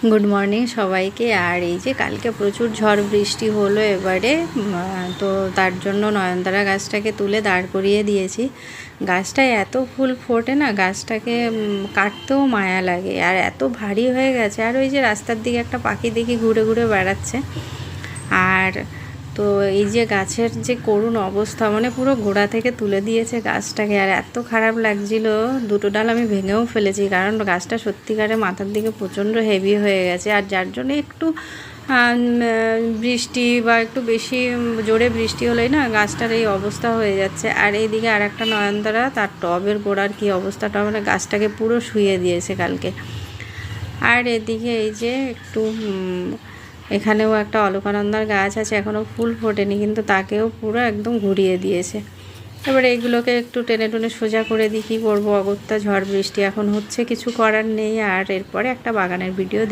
Good morning সবাইকে। আর এই যে কালকে প্রচুর ঝড় বৃষ্টি হলো এবারে, তো তার জন্য নয়নতারা গাছটাকে তুলে দাঁড় করিয়ে দিয়েছি। গাছটায় এত ফুল ফোটে না, গাছটাকে কাটতেও মায়া লাগে, আর এত ভারী হয়ে গেছে। আর ওই যে রাস্তার দিকে একটা পাখি দেখি ঘুরে ঘুরে বেড়াচ্ছে। আর তো এই যে গাছের যে করুণ অবস্থা, মানে পুরো গোড়া থেকে তুলে দিয়েছে গাছটাকে, আর এত খারাপ লাগছিল। দুটো ডাল আমি ভেঙেও ফেলেছি, কারণ গাছটা সত্যিকারে মাথার দিকে প্রচণ্ড হেভি হয়ে গেছে। আর যার জন্য একটু বৃষ্টি বা একটু বেশি জোরে বৃষ্টি হলেই না গাছটার এই অবস্থা হয়ে যাচ্ছে। আর এইদিকে আর একটা নয়নতারা, তার টবের গোড়ার কী অবস্থাটা, মানে গাছটাকে পুরো শুইয়ে দিয়েছে কালকে। আর এদিকে এই যে একটু এখানেও একটা অলকানন্দার গাছ আছে, এখনও ফুল ফোটেনি, কিন্তু তাকেও পুরো একদম ঘুরিয়ে দিয়েছে। এবার এইগুলোকে একটু টেনে টুনে সোজা করে দিই, কী করবো, অগত্যা ঝড় বৃষ্টি এখন হচ্ছে, কিছু করার নেই। আর এরপরে একটা বাগানের ভিডিও